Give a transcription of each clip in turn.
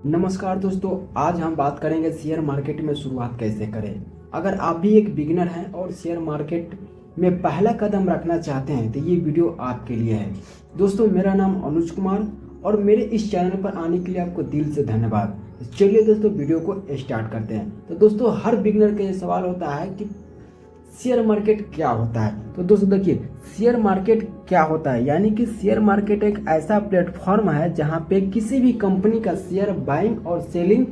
नमस्कार दोस्तों, आज हम बात करेंगे शेयर मार्केट में शुरुआत कैसे करें। अगर आप भी एक बिगिनर हैं और शेयर मार्केट में पहला कदम रखना चाहते हैं तो ये वीडियो आपके लिए है। दोस्तों, मेरा नाम अनुज कुमार और मेरे इस चैनल पर आने के लिए आपको दिल से धन्यवाद। चलिए दोस्तों, वीडियो को स्टार्ट करते हैं। तो दोस्तों, हर बिगिनर का ये सवाल होता है कि शेयर मार्केट क्या होता है। तो दोस्तों देखिए, शेयर मार्केट क्या होता है, यानी कि शेयर मार्केट एक ऐसा प्लेटफॉर्म है जहां पे किसी भी कंपनी का शेयर बाइंग और सेलिंग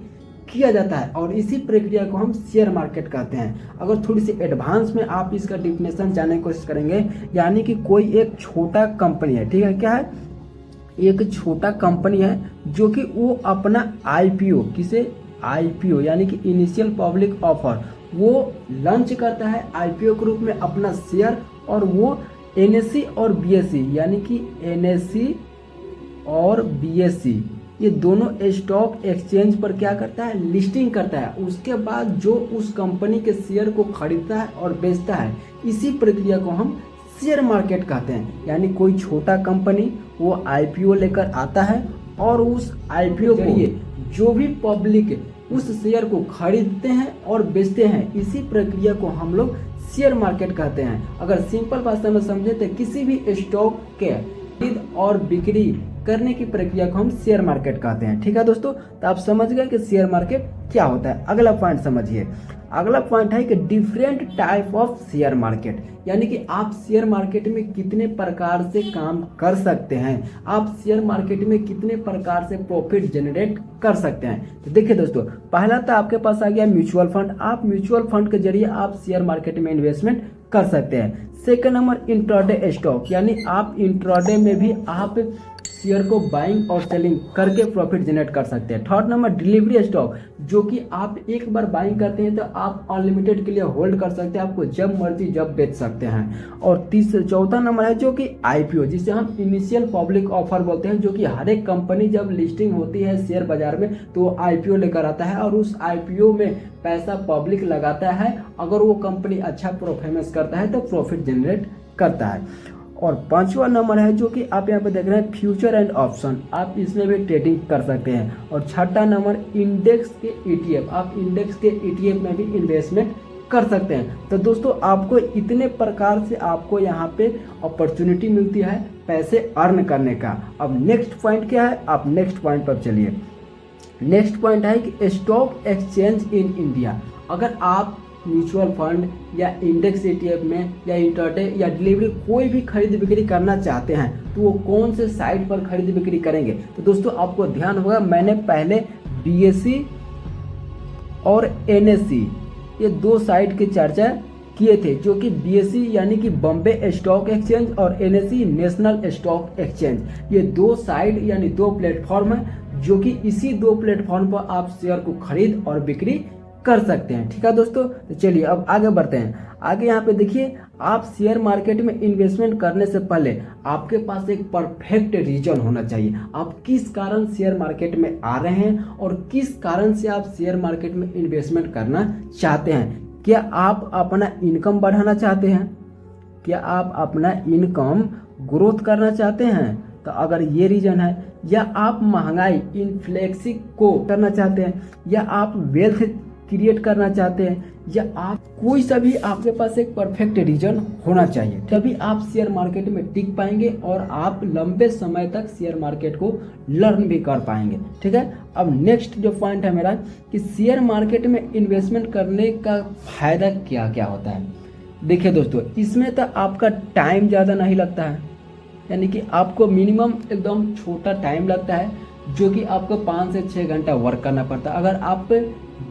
किया जाता है और इसी प्रक्रिया को हम शेयर मार्केट कहते हैं। अगर थोड़ी सी एडवांस में आप इसका डिफिनेशन जानने की कोशिश करेंगे, यानी कि कोई एक छोटा कंपनी है, ठीक है, क्या है, एक छोटा कंपनी है जो कि वो अपना आईपीओ, किसे आईपीओ यानी कि इनिशियल पब्लिक ऑफर, वो लॉन्च करता है आईपीओ के रूप में अपना शेयर, और वो एनएससी और बीएससी यानी कि एनएससी और बीएससी ये दोनों स्टॉक एक्सचेंज पर क्या करता है, लिस्टिंग करता है। उसके बाद जो उस कंपनी के शेयर को खरीदता है और बेचता है, इसी प्रक्रिया को हम शेयर मार्केट कहते हैं। यानी कोई छोटा कंपनी वो आईपीओ लेकर आता है और उस आईपीओ के लिए जो भी पब्लिक उस शेयर को खरीदते हैं और बेचते हैं, इसी प्रक्रिया को हम लोग शेयर मार्केट कहते हैं। अगर सिंपल भाषा में समझे तो किसी भी स्टॉक के खरीद और बिक्री करने की प्रक्रिया को हम शेयर मार्केट कहते हैं। ठीक है दोस्तों, तो आप समझ गए कि शेयर मार्केट क्या होता है। अगला पॉइंट समझिए। अगला पॉइंट है कि different type of share market, यानी कि आप शेयर मार्केट में कितने प्रकार से काम कर सकते हैं, आप शेयर मार्केट में कितने प्रकार से प्रॉफिट जनरेट कर सकते हैं। तो देखिए दोस्तों, पहला तो आपके पास आ गया म्यूचुअल फंड। आप म्यूचुअल फंड के जरिए आप शेयर मार्केट में इन्वेस्टमेंट कर सकते हैं। सेकंड नंबर इंट्राडे स्टॉक, यानी आप इंट्राडे में भी आप शेयर को बाइंग और सेलिंग करके प्रॉफिट जनरेट कर सकते हैं। थर्ड नंबर डिलीवरी स्टॉक, जो कि आप एक बार बाइंग करते हैं तो आप अनलिमिटेड के लिए होल्ड कर सकते हैं, आपको जब मर्जी जब बेच सकते हैं। और चौथा नंबर है जो कि आईपीओ, जिसे हम इनिशियल पब्लिक ऑफर बोलते हैं, जो कि हर एक कंपनी जब लिस्टिंग होती है शेयर बाजार में तो वो आईपीओ लेकर आता है और उस आईपीओ में पैसा पब्लिक लगाता है। अगर वो कंपनी अच्छा परफॉर्मेंस करता है तो प्रॉफिट जनरेट करता है। और पांचवा नंबर है जो कि आप यहाँ पे देख रहे हैं फ्यूचर एंड ऑप्शन, आप इसमें भी ट्रेडिंग कर सकते हैं। और छठा नंबर इंडेक्स के ईटीएफ, आप इंडेक्स के ईटीएफ में भी इन्वेस्टमेंट कर सकते हैं। तो दोस्तों, आपको इतने प्रकार से आपको यहाँ पे अपॉर्चुनिटी मिलती है पैसे अर्न करने का। अब नेक्स्ट पॉइंट क्या है, आप नेक्स्ट पॉइंट पर चलिए। नेक्स्ट पॉइंट है कि स्टॉक एक्सचेंज इन इंडिया। अगर आप म्यूचुअल फंड या इंडेक्स ईटीएफ में या इंट्राडे या डिलीवरी कोई भी खरीद बिक्री करना चाहते हैं तो वो कौन से साइट पर खरीद बिक्री करेंगे। तो दोस्तों, आपको ध्यान होगा, मैंने पहले बीएससी और एनएससी ये दो साइट की चर्चा किए थे, जो कि बीएससी यानी कि बॉम्बे स्टॉक एक्सचेंज और एनएससी नेशनल स्टॉक एक्सचेंज, ये दो साइट यानी दो प्लेटफॉर्म है, जो कि इसी दो प्लेटफॉर्म पर आप शेयर को खरीद और बिक्री कर सकते हैं। ठीक है दोस्तों, तो चलिए अब आगे बढ़ते हैं। आगे यहाँ पे देखिए, आप शेयर मार्केट में इन्वेस्टमेंट करने से पहले आपके पास एक परफेक्ट रीजन होना चाहिए। आप किस कारण शेयर मार्केट में आ रहे हैं और किस कारण से आप शेयर मार्केट में इन्वेस्टमेंट करना चाहते हैं। क्या आप अपना इनकम बढ़ाना चाहते हैं, क्या आप अपना इनकम ग्रोथ करना चाहते हैं, तो अगर ये रीजन है, या आप महंगाई इन्फ्लेक्शन को करना चाहते हैं, या आप वेल्थ क्रिएट करना चाहते हैं, या आप कोई सा भी आपके पास एक परफेक्ट रीजन होना चाहिए, तभी आप शेयर मार्केट में टिक पाएंगे और आप लंबे समय तक शेयर मार्केट को लर्न भी कर पाएंगे। ठीक है, अब नेक्स्ट जो पॉइंट है मेरा कि शेयर मार्केट में इन्वेस्टमेंट करने का फायदा क्या क्या होता है। देखिए दोस्तों, इसमें तो आपका टाइम ज़्यादा नहीं लगता है, यानी कि आपको मिनिमम एकदम छोटा टाइम लगता है, जो कि आपको 5 से 6 घंटा वर्क करना पड़ता है। अगर आप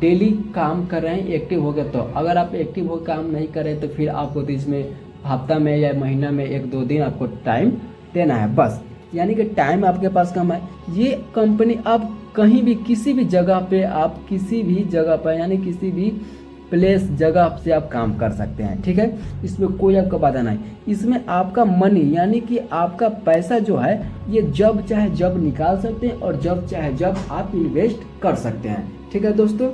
डेली काम कर रहे हैं, एक्टिव हो गए तो। अगर आप एक्टिव हो काम नहीं कर रहे तो फिर आपको तो इसमें हफ्ता में या महीना में 1-2 दिन आपको टाइम देना है बस, यानी कि टाइम आपके पास कम है। ये कंपनी आप कहीं भी किसी भी जगह पे, आप किसी भी जगह पर यानी किसी भी प्लेस जगह से आप काम कर सकते हैं। ठीक है, इसमें कोई आपका बाधा नहीं। इसमें आपका मनी यानी कि आपका पैसा जो है ये जब चाहे जब निकाल सकते हैं और जब चाहे जब आप इन्वेस्ट कर सकते हैं। ठीक है दोस्तों,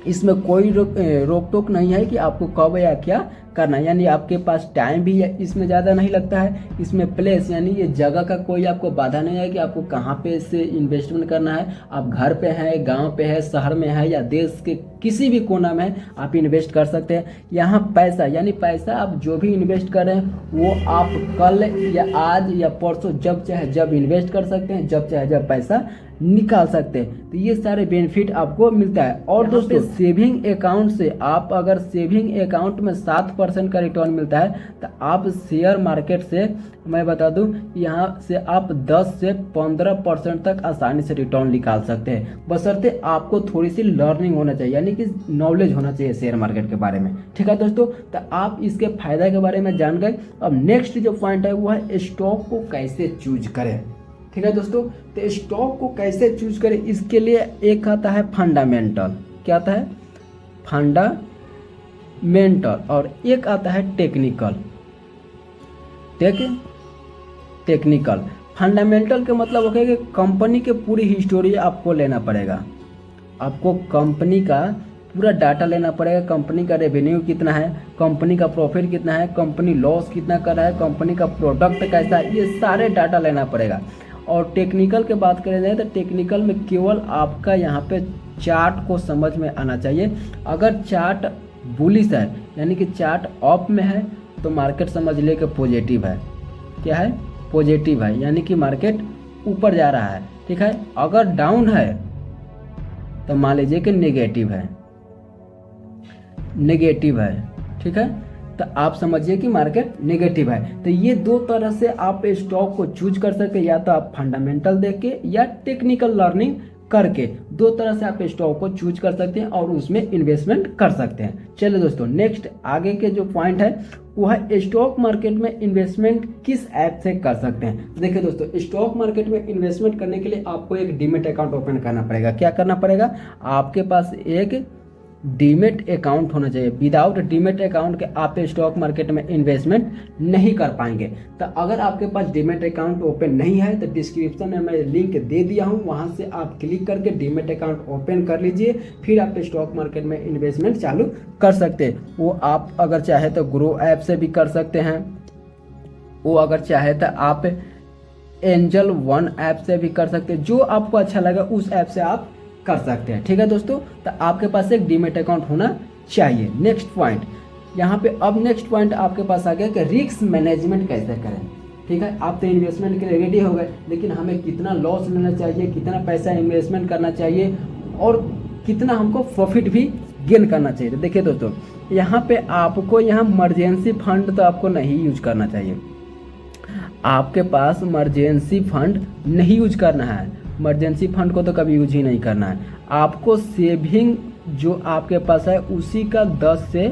इसमें कोई रोक टोक नहीं है कि आपको कब या क्या करना है, यानी आपके पास टाइम भी इसमें ज़्यादा नहीं लगता है। इसमें प्लेस यानी ये जगह का कोई आपको बाधा नहीं है कि आपको कहाँ पे से इन्वेस्टमेंट करना है। आप घर पे हैं, गांव पे है, शहर में है या देश के किसी भी कोना में आप इन्वेस्ट कर सकते हैं। यहाँ पैसा यानी पैसा आप जो भी इन्वेस्ट कर रहे हैं वो आप कल या आज या परसों जब चाहे जब इन्वेस्ट कर सकते हैं, जब चाहे जब पैसा निकाल सकते हैं। तो ये सारे बेनिफिट आपको मिलता है। और दोस्तों सेविंग अकाउंट से आप अगर सेविंग अकाउंट में 7% का रिटर्न मिलता है तो आप शेयर मार्केट से मैं बता दूं यहाँ से आप 10 से 15% तक आसानी से रिटर्न निकाल सकते हैं, बशर्ते आपको थोड़ी सी लर्निंग होना चाहिए, यानी कि नॉलेज होना चाहिए शेयर मार्केट के बारे में। ठीक है दोस्तों, तो आप इसके फायदा के बारे में जान गए। अब नेक्स्ट जो पॉइंट है वो है स्टॉक को कैसे चूज करें। ठीक है दोस्तों, तो स्टॉक को कैसे चूज करें इसके लिए एक आता है फंडामेंटल, क्या आता है फंडामेंटल, और एक आता है टेक्निकल। टेक्निकल फंडामेंटल के मतलब हो गया कि कंपनी के पूरी हिस्टोरी आपको लेना पड़ेगा, आपको कंपनी का पूरा डाटा लेना पड़ेगा। कंपनी का रेवेन्यू कितना है, कंपनी का प्रॉफिट कितना है, कंपनी लॉस कितना कर रहा है, कंपनी का प्रोडक्ट कैसा है, ये सारे डाटा लेना पड़ेगा। और टेक्निकल के बात करें जाए तो टेक्निकल में केवल आपका यहाँ पे चार्ट को समझ में आना चाहिए। अगर चार्ट बुलिश है यानी कि चार्ट अप में है तो मार्केट समझ ले कि पॉजिटिव है, क्या है पॉजिटिव है, यानी कि मार्केट ऊपर जा रहा है। ठीक है, अगर डाउन है तो मान लीजिए कि नेगेटिव है। ठीक है, तो आप समझिए कि मार्केट नेगेटिव है। तो ये दो तरह से आप स्टॉक को चूज कर सकते हैं, या तो आप फंडामेंटल देख के या टेक्निकल लर्निंग करके, दो तरह से आप स्टॉक को चूज कर सकते हैं और उसमें इन्वेस्टमेंट कर सकते हैं। चलिए दोस्तों, नेक्स्ट आगे के जो पॉइंट है वो है स्टॉक मार्केट में इन्वेस्टमेंट किस ऐप से कर सकते हैं। देखिए दोस्तों, स्टॉक मार्केट में इन्वेस्टमेंट करने के लिए आपको एक डीमेट अकाउंट ओपन करना पड़ेगा। क्या करना पड़ेगा, आपके पास एक डीमेट अकाउंट होना चाहिए। विदाउट डीमेट अकाउंट के आप स्टॉक मार्केट में इन्वेस्टमेंट नहीं कर पाएंगे। तो अगर आपके पास डीमेट अकाउंट ओपन नहीं है तो डिस्क्रिप्शन में मैं लिंक दे दिया हूं, वहां से आप क्लिक करके डीमेट अकाउंट ओपन कर लीजिए, फिर आप स्टॉक मार्केट में इन्वेस्टमेंट चालू कर सकते हैं। वो आप अगर चाहे तो ग्रो ऐप से भी कर सकते हैं, वो अगर चाहे तो आप एंजल वन ऐप से भी कर सकते हैं, जो आपको अच्छा लगा उस ऐप से आप कर सकते हैं। ठीक है दोस्तों, तो आपके पास एक डीमेट अकाउंट होना चाहिए। नेक्स्ट पॉइंट यहाँ पे, अब नेक्स्ट पॉइंट आपके पास आ गया कि रिस्क मैनेजमेंट कैसे करें। ठीक है, आप तो इन्वेस्टमेंट के लिए रेडी हो गए, लेकिन हमें कितना लॉस लेना चाहिए, कितना पैसा इन्वेस्टमेंट करना चाहिए और कितना हमको प्रॉफिट भी गेन करना चाहिए। तो देखिए दोस्तों, यहाँ पे आपको यहाँ इमरजेंसी फंड तो आपको नहीं यूज करना चाहिए। आपके पास इमरजेंसी फंड नहीं यूज करना है, इमरजेंसी फंड को तो कभी यूज ही नहीं करना है। आपको सेविंग जो आपके पास है उसी का 10 से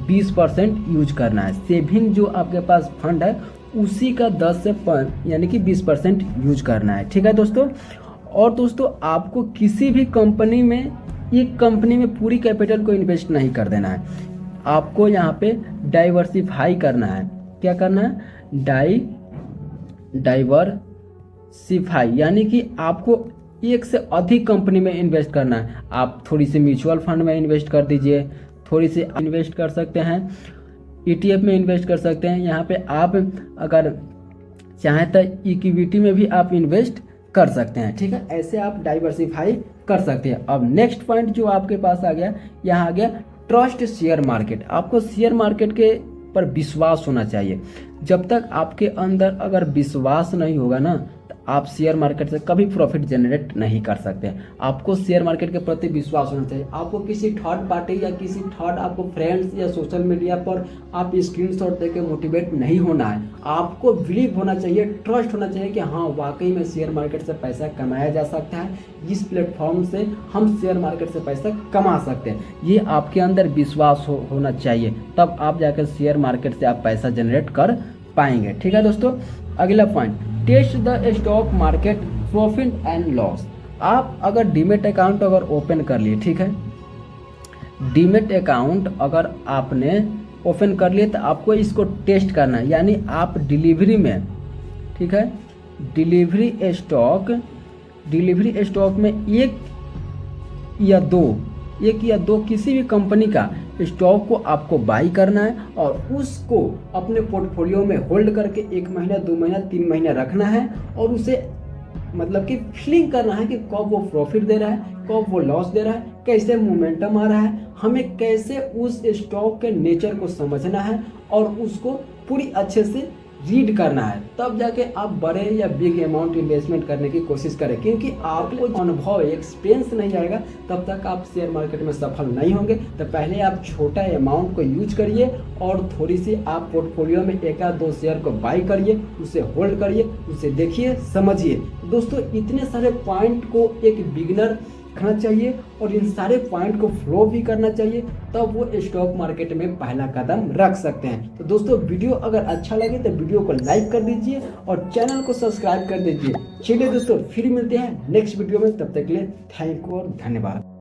20% यूज करना है। सेविंग जो आपके पास फंड है उसी का 10 से यानी कि 20% यूज करना है। ठीक है दोस्तों, और दोस्तों आपको किसी भी कंपनी में, एक कंपनी में पूरी कैपिटल को इन्वेस्ट नहीं कर देना है। आपको यहाँ पे डाइवर्सिफाई करना है। क्या करना है, डाइवर्सिफाई, यानी कि आपको एक से अधिक कंपनी में इन्वेस्ट करना है। आप थोड़ी सी म्यूचुअल फंड में इन्वेस्ट कर दीजिए, थोड़ी सी इन्वेस्ट कर सकते हैं, ETF में इन्वेस्ट कर सकते हैं। यहाँ पे आप अगर चाहें तो इक्विटी में भी आप इन्वेस्ट कर सकते हैं। ठीक है, ऐसे आप डाइवर्सिफाई कर सकते हैं। अब नेक्स्ट पॉइंट जो आपके पास आ गया, यहाँ आ गया ट्रस्ट शेयर मार्केट। आपको शेयर मार्केट के पर विश्वास होना चाहिए। जब तक आपके अंदर अगर विश्वास नहीं होगा ना, तो आप शेयर मार्केट से कभी प्रॉफिट जनरेट नहीं कर सकते। आपको शेयर मार्केट के प्रति विश्वास होना चाहिए। आपको किसी थर्ड पार्टी या किसी थर्ड आपको फ्रेंड्स या सोशल मीडिया पर आप स्क्रीनशॉट देके मोटिवेट नहीं होना है। आपको बिलीव होना चाहिए, ट्रस्ट होना चाहिए कि हाँ वाकई में शेयर मार्केट से पैसा कमाया जा सकता है, इस प्लेटफॉर्म से हम शेयर मार्केट से पैसा कमा सकते हैं। ये आपके अंदर विश्वास होना चाहिए, तब आप जाकर शेयर मार्केट से आप पैसा जनरेट कर पाएंगे। ठीक है दोस्तों, अगला point, test the stock market profit and loss. आप अगर डीमेट अकाउंट अगर ओपन कर लिए, ठीक है, डीमेट अकाउंट अगर आपने ओपन कर लिए तो आपको इसको टेस्ट करना है। यानी आप डिलीवरी में, ठीक है, डिलीवरी स्टॉक में 1 या 2 1 या 2 किसी भी कंपनी का स्टॉक को आपको बाई करना है और उसको अपने पोर्टफोलियो में होल्ड करके 1 महीना 2 महीना 3 महीना रखना है और उसे मतलब कि फीलिंग करना है कि कब वो प्रॉफिट दे रहा है, कब वो लॉस दे रहा है, कैसे मोमेंटम आ रहा है, हमें कैसे उस स्टॉक के नेचर को समझना है और उसको पूरी अच्छे से रीड करना है, तब जाके आप बड़े या बिग अमाउंट इन्वेस्टमेंट करने की कोशिश करें। क्योंकि आपको अनुभव एक्सपीरियंस नहीं आएगा तब तक आप शेयर मार्केट में सफल नहीं होंगे। तो पहले आप छोटा अमाउंट को यूज करिए और थोड़ी सी आप पोर्टफोलियो में 1 या 2 शेयर को बाई करिए, उसे होल्ड करिए, उसे देखिए, समझिए। दोस्तों इतने सारे पॉइंट को एक बिगिनर रखना चाहिए और इन सारे पॉइंट को फ्लो भी करना चाहिए, तब वो स्टॉक मार्केट में पहला कदम रख सकते हैं। तो दोस्तों वीडियो अगर अच्छा लगे तो वीडियो को लाइक कर दीजिए और चैनल को सब्सक्राइब कर दीजिए। चलिए दोस्तों फिर मिलते हैं नेक्स्ट वीडियो में, तब तक के लिए थैंक यू और धन्यवाद।